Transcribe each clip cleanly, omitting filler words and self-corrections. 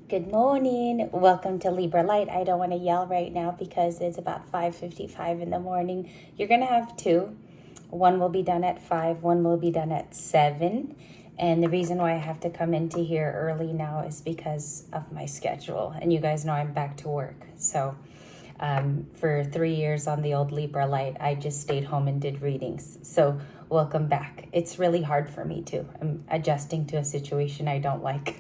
Good morning. Welcome to Libra Light. I don't want to yell right now because it's about 5:55 in the morning. You're going to have two. One will be done at 5, one will be done at 7. And the reason why I have to come into here early now is because of my schedule. And you guys know I'm back to work. So for 3 years on the old Libra Light, I just stayed home and did readings. So welcome back. It's really hard for me too. I'm adjusting to a situation I don't like.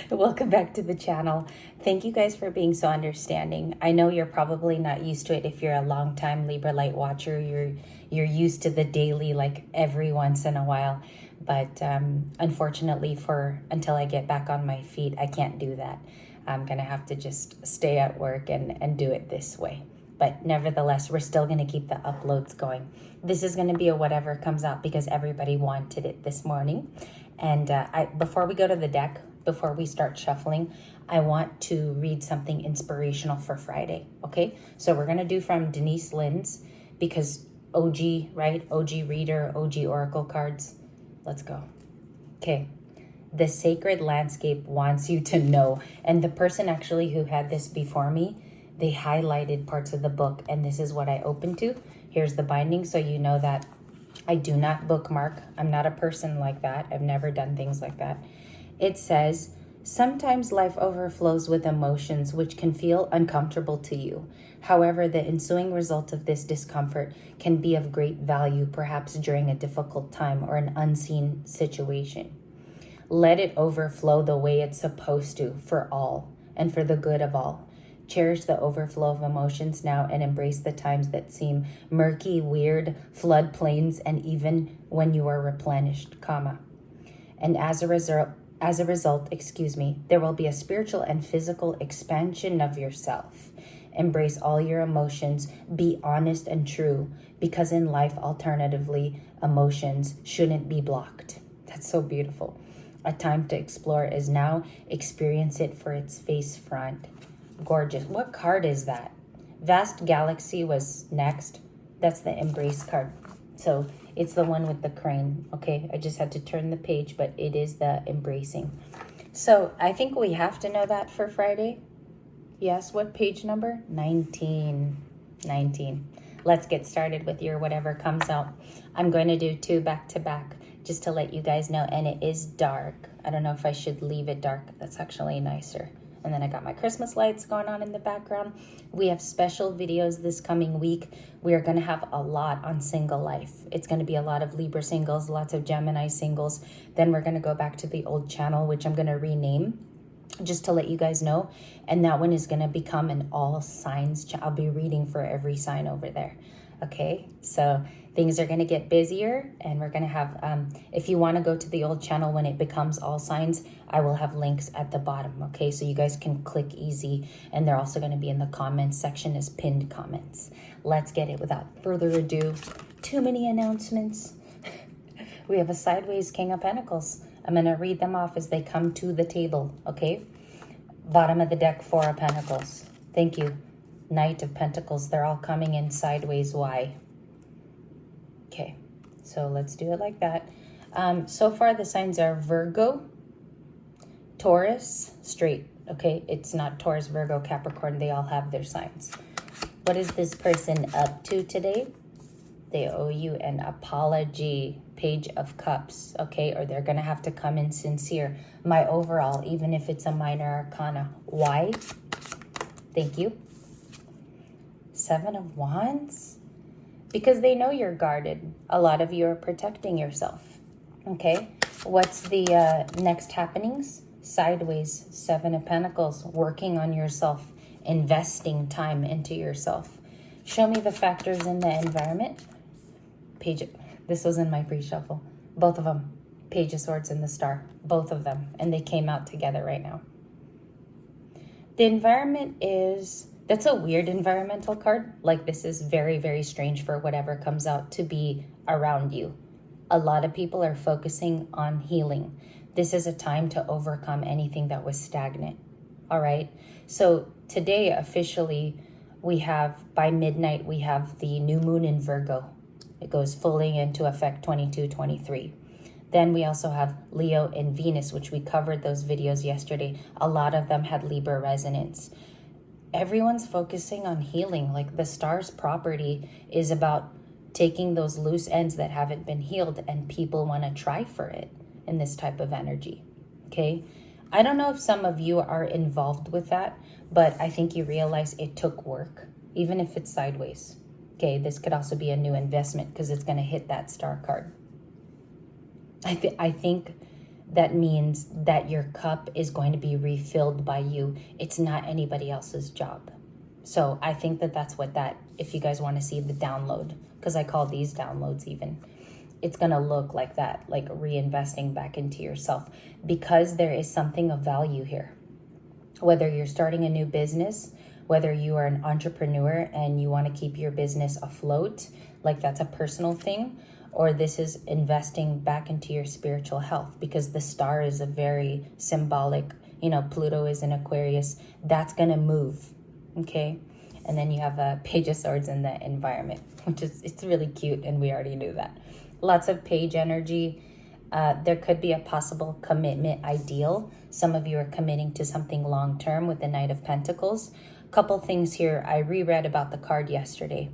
Welcome back to the channel. Thank you guys for being so understanding. I know you're probably not used to it. If you're a long-time Libra Light watcher, you're used to the daily, like every once in a while. But unfortunately, until I get back on my feet, I can't do that. I'm gonna have to just stay at work and do it this way. But nevertheless, we're still gonna keep the uploads going. This is gonna be a whatever comes out because everybody wanted it this morning. And before we go to the deck, before we start shuffling, I want to read something inspirational for Friday, okay? So we're gonna do from Denise Lynn's because OG, right? OG reader, OG oracle cards. Let's go. Okay. The sacred landscape wants you to know. And the person actually who had this before me, they highlighted parts of the book, and this is what I opened to. Here's the binding, so you know that I do not bookmark. I'm not a person like that. I've never done things like that. It says, sometimes life overflows with emotions which can feel uncomfortable to you. However, the ensuing result of this discomfort can be of great value, perhaps during a difficult time or an unseen situation. Let it overflow the way it's supposed to for all and for the good of all. Cherish the overflow of emotions now and embrace the times that seem murky, weird, floodplains, and even when you are replenished, comma. And as a result, there will be a spiritual and physical expansion of yourself. Embrace all your emotions. Be honest and true, because in life, alternatively, emotions shouldn't be blocked. That's so beautiful. A time to explore is now. Experience it for its face front. Gorgeous. What card is that? Vast Galaxy was next. That's the Embrace card. So it's the one with the crane. Okay, I just had to turn the page, but it is the embracing. So I think we have to know that for Friday. Yes, what page number? 19. 19. Let's get started with your whatever comes out. I'm going to do 2 back to back just to let you guys know, and it is dark. I don't know if I should leave it dark. That's actually nicer. And then I got my Christmas lights going on in the background. We have special videos this coming week. We are going to have a lot on single life. It's going to be a lot of Libra singles, lots of Gemini singles. Then we're going to go back to the old channel, which I'm going to rename just to let you guys know. And that one is going to become an all signs channel. I'll be reading for every sign over there. Okay, so things are going to get busier, and we're going to have, if you want to go to the old channel when it becomes all signs, I will have links at the bottom, okay? So you guys can click easy, and they're also going to be in the comments section as pinned comments. Let's get it without further ado. Too many announcements. We have a sideways King of Pentacles. I'm going to read them off as they come to the table, okay? Bottom of the deck, 4 of Pentacles. Thank you. Knight of Pentacles. They're all coming in sideways. Why? Okay, so let's do it like that. So far, the signs are Virgo, Taurus, straight. Okay, it's not Taurus, Virgo, Capricorn. They all have their signs. What is this person up to today? They owe you an apology. Page of Cups, okay? Or they're going to have to come in sincere. My overall, even if it's a minor arcana. Why? Thank you. 7 of Wands? Because they know you're guarded. A lot of you are protecting yourself, okay? What's the next happenings? Sideways, 7 of Pentacles, working on yourself, investing time into yourself. Show me the factors in the environment. Page, this was in my pre-shuffle. Both of them. Page of Swords and the Star. Both of them. And they came out together right now. The environment is, that's a weird environmental card. Like, this is very, very strange for whatever comes out to be around you. A lot of people are focusing on healing. This is a time to overcome anything that was stagnant. All right. So today, officially, we have, by midnight, we have the new moon in Virgo. It goes fully into effect 22-23. Then we also have Leo and Venus, which we covered those videos yesterday. A lot of them had Libra resonance. Everyone's focusing on healing. Like the star's property is about taking those loose ends that haven't been healed, and people want to try for it in this type of energy. Okay. I don't know if some of you are involved with that, but I think you realize it took work, even if it's sideways. Okay. This could also be a new investment because it's going to hit that star card. I think that means that your cup is going to be refilled by you. It's not anybody else's job. So I think that that's what that, if you guys want to see the download, because I call these downloads even, it's going to look like that, like reinvesting back into yourself, because there is something of value here. Whether you're starting a new business, whether you are an entrepreneur and you want to keep your business afloat, like that's a personal thing, or this is investing back into your spiritual health, because the star is a very symbolic, Pluto is in Aquarius, that's going to move. Okay. And then you have a Page of Swords in the environment, which is, it's really cute. And we already knew that. Lots of page energy. There could be a possible commitment ideal. Some of you are committing to something long-term with the Knight of Pentacles. Couple things here. I reread about the card yesterday.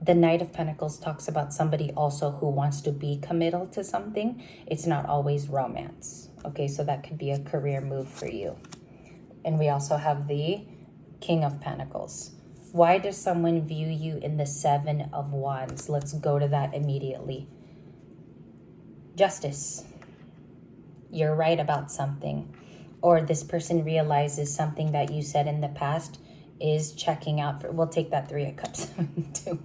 The Knight of Pentacles talks about somebody also who wants to be committal to something. It's not always romance. Okay, so that could be a career move for you. And we also have the King of Pentacles. Why does someone view you in the Seven of Wands? Let's go to that immediately. Justice. You're right about something. Or this person realizes something that you said in the past is checking out for, we'll take that Three of Cups too.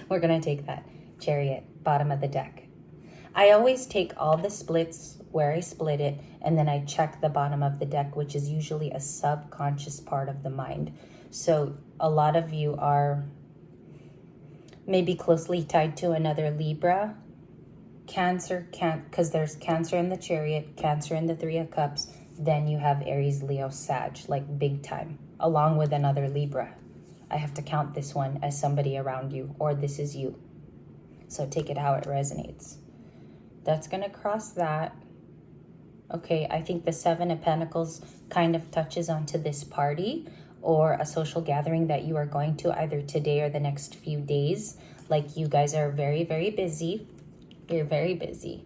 We're going to take that. Chariot, bottom of the deck. I always take all the splits where I split it, and then I check the bottom of the deck, which is usually a subconscious part of the mind. So a lot of you are maybe closely tied to another Libra. Cancer, because there's Cancer in the Chariot, Cancer in the Three of Cups. Then you have Aries, Leo, Sag, like big time, along with another Libra. I have to count this one as somebody around you, or this is you. So take it how it resonates. That's going to cross that. Okay, I think the Seven of Pentacles kind of touches onto this party or a social gathering that you are going to either today or the next few days. Like you guys are very, very busy. You're very busy.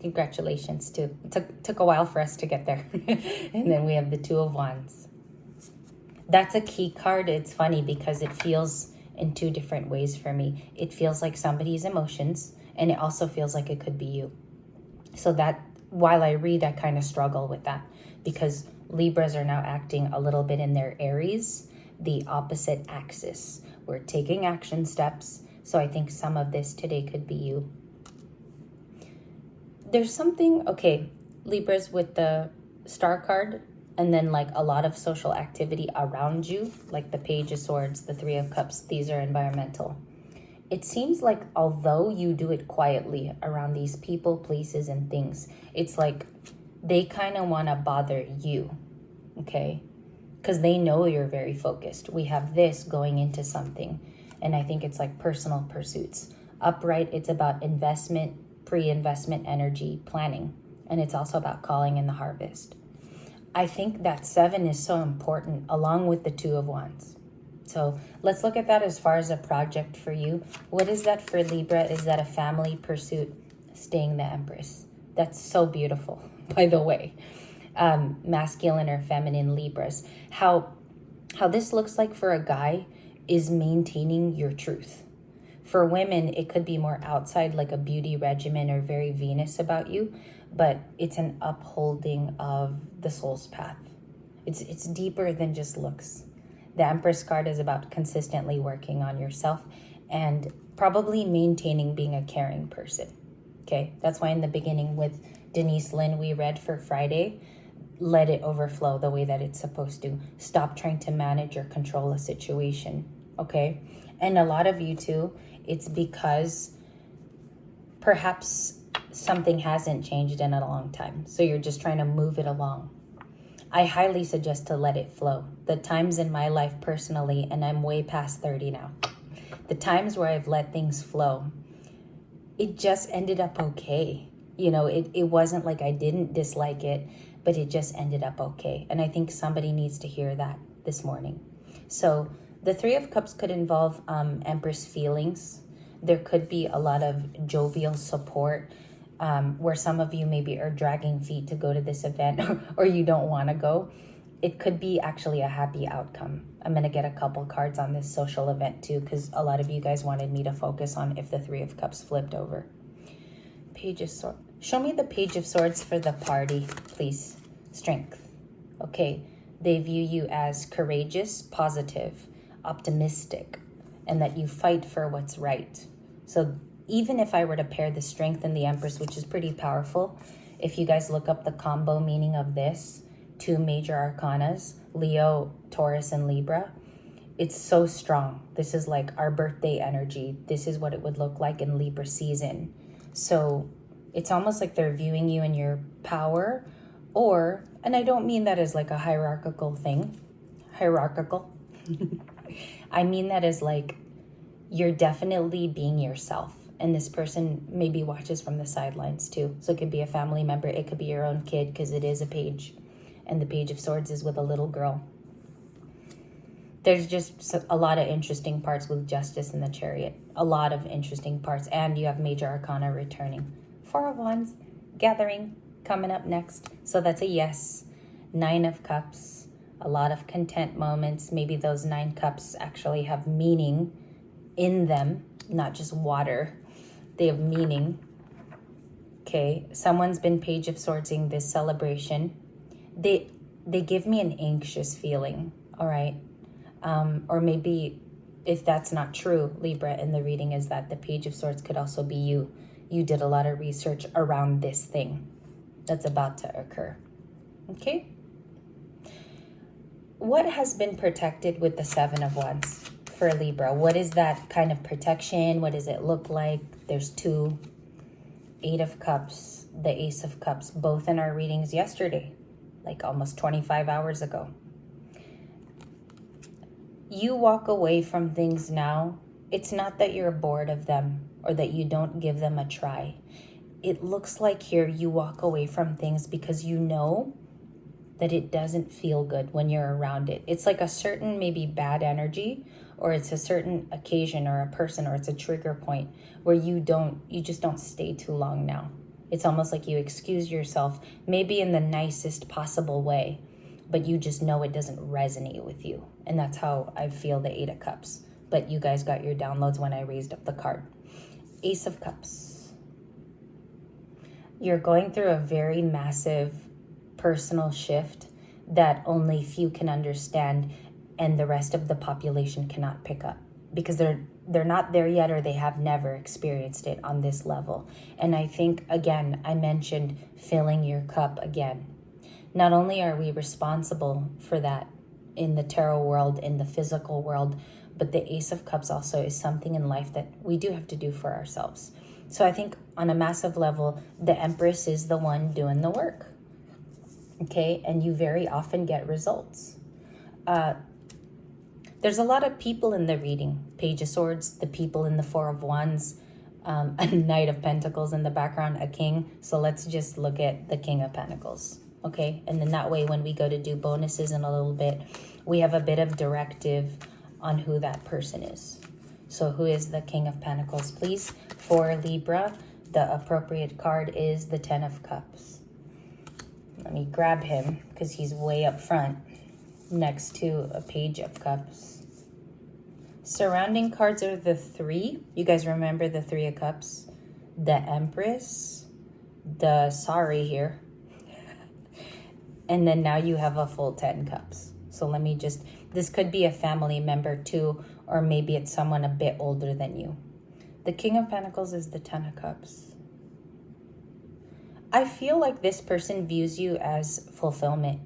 Congratulations too. It took a while for us to get there. And then we have the Two of Wands. That's a key card. It's funny because it feels in two different ways for me. It feels like somebody's emotions, and it also feels like it could be you. So that while I read, I kind of struggle with that because Libras are now acting a little bit in their Aries, the opposite axis. We're taking action steps. So I think some of this today could be you. There's something, okay, Libras with the star card, and then like a lot of social activity around you, like the Page of Swords, the Three of Cups, these are environmental. It seems like although you do it quietly around these people, places, and things, it's like they kind of want to bother you, okay? Because they know you're very focused. We have this going into something, and I think it's like personal pursuits. Upright, it's about investment, pre-investment energy planning, and it's also about calling in the harvest. I think that Seven is so important along with the Two of Wands. So let's look at that as far as a project for you. What is that for Libra? Is that a family pursuit? Staying the Empress. That's so beautiful, by the way. Masculine or feminine Libras. How this looks like for a guy is maintaining your truth. For women, it could be more outside, like a beauty regimen or very Venus about you, but it's an upholding of the soul's path. It's deeper than just looks. The Empress card is about consistently working on yourself and probably maintaining being a caring person. Okay, that's why in the beginning with Denise Lynn, we read for Friday, let it overflow the way that it's supposed to. Stop trying to manage or control a situation. Okay, and a lot of you too, it's because perhaps something hasn't changed in a long time. So you're just trying to move it along. I highly suggest to let it flow. The times in my life personally, and I'm way past 30 now, the times where I've let things flow, it just ended up okay. You know, it wasn't like I didn't dislike it, but it just ended up okay. And I think somebody needs to hear that this morning. So the Three of Cups could involve Empress feelings. There could be a lot of jovial support, where some of you maybe are dragging feet to go to this event or you don't want to go. It could be actually a happy outcome. I'm going to get a couple cards on this social event too, because a lot of you guys wanted me to focus on if the Three of Cups flipped over. Page of Swords. Show me the Page of Swords for the party, please. Strength. Okay. They view you as courageous, positive, optimistic, and that you fight for what's right. So even if I were to pair the Strength and the Empress, which is pretty powerful, if you guys look up the combo meaning of this, two major arcanas, Leo, Taurus, and Libra, it's so strong. This is like our birthday energy. This is what it would look like in Libra season. So it's almost like they're viewing you in your power, or, and I don't mean that as like a hierarchical thing, I mean that as like you're definitely being yourself. And this person maybe watches from the sidelines too. So it could be a family member, it could be your own kid, because it is a page. And the Page of Swords is with a little girl. There's just a lot of interesting parts with Justice and the Chariot. A lot of interesting parts. And you have Major Arcana returning. Four of Wands, Gathering, coming up next. So that's a yes. Nine of Cups. A lot of content moments. Maybe those 9 cups actually have meaning in them. Not just water. They have meaning. Okay. Someone's been Page of Swordsing this celebration. They give me an anxious feeling. All right. Or maybe if that's not true, Libra, in the reading is that the Page of Swords could also be you. You did a lot of research around this thing that's about to occur. Okay? What has been protected with the Seven of Wands for Libra? What is that kind of protection? What does it look like? There's 2, 8 of Cups, the Ace of Cups, both in our readings yesterday, like almost 25 hours ago. You walk away from things now. It's not that you're bored of them or that you don't give them a try. It looks like here you walk away from things because you know that it doesn't feel good when you're around it. It's like a certain maybe bad energy, or it's a certain occasion or a person, or it's a trigger point where you just don't stay too long now. It's almost like you excuse yourself, maybe in the nicest possible way, but you just know it doesn't resonate with you. And that's how I feel the 8 of Cups. But you guys got your downloads when I raised up the card. Ace of Cups. You're going through a very massive personal shift that only few can understand, and the rest of the population cannot pick up, because they're not there yet, or they have never experienced it on this level. And I think, again, I mentioned filling your cup again. Not only are we responsible for that in the tarot world, in the physical world, but the Ace of Cups also is something in life that we do have to do for ourselves. So I think on a massive level, the Empress is the one doing the work. Okay, and you very often get results. There's a lot of people in the reading. Page of Swords, the people in the 4 of Wands, a Knight of Pentacles in the background, a King. So let's just look at the King of Pentacles. Okay, and then that way when we go to do bonuses in a little bit, we have a bit of directive on who that person is. So who is the King of Pentacles, please? For Libra, the appropriate card is the 10 of Cups. Let me grab him because he's way up front next to a Page of Cups. Surrounding cards are the 3. You guys remember the 3 of Cups? The Empress, the Sorry here. And then now you have a full 10 cups. So let me just, this could be a family member too, or maybe it's someone a bit older than you. The King of Pentacles is the 10 of Cups. I feel like this person views you as fulfillment.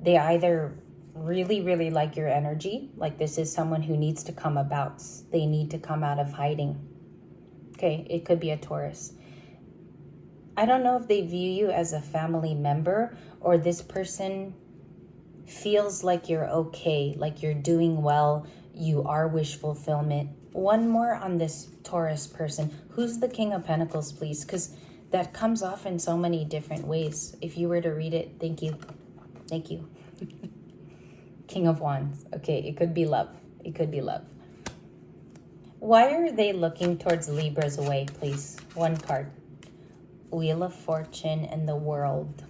They either really, really like your energy, like this is someone who needs to come about. They need to come out of hiding. Okay, it could be a Taurus. I don't know if they view you as a family member, or this person feels like you're okay, like you're doing well, you are wish fulfillment. One more on this Taurus person. Who's the King of Pentacles, please? Because that comes off in so many different ways. If you were to read it, thank you. Thank you. King of Wands. Okay, it could be love. It could be love. Why are they looking towards Libra's way, please? One card. Wheel of Fortune and the World.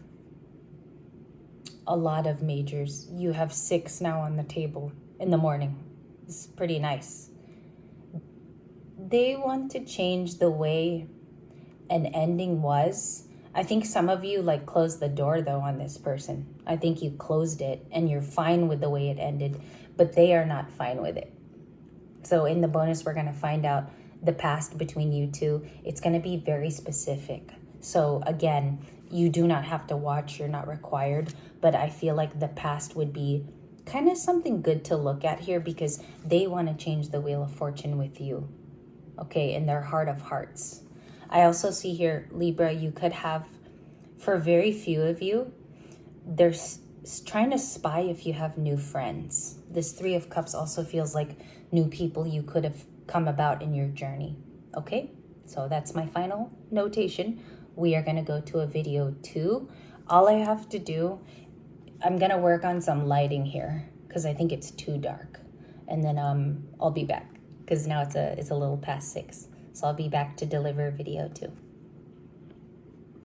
A lot of majors. You have 6 now on the table in the morning. It's pretty nice. They want to change the way an ending was. I think some of you like closed the door though on this person. I think you closed it and you're fine with the way it ended, but they are not fine with it. So in the bonus, we're going to find out the past between you two. It's going to be very specific. So again, you do not have to watch. You're not required. But I feel like the past would be kind of something good to look at here because they want to change the Wheel of Fortune with you. Okay, in their heart of hearts. I also see here, Libra, you could have, for very few of you, they're trying to spy if you have new friends. This 3 of Cups also feels like new people you could have come about in your journey. Okay, so that's my final notation. We are going to go to a video 2. All I have to do, I'm going to work on some lighting here because I think it's too dark. And then I'll be back because now it's a little past 6. So I'll be back to deliver video 2.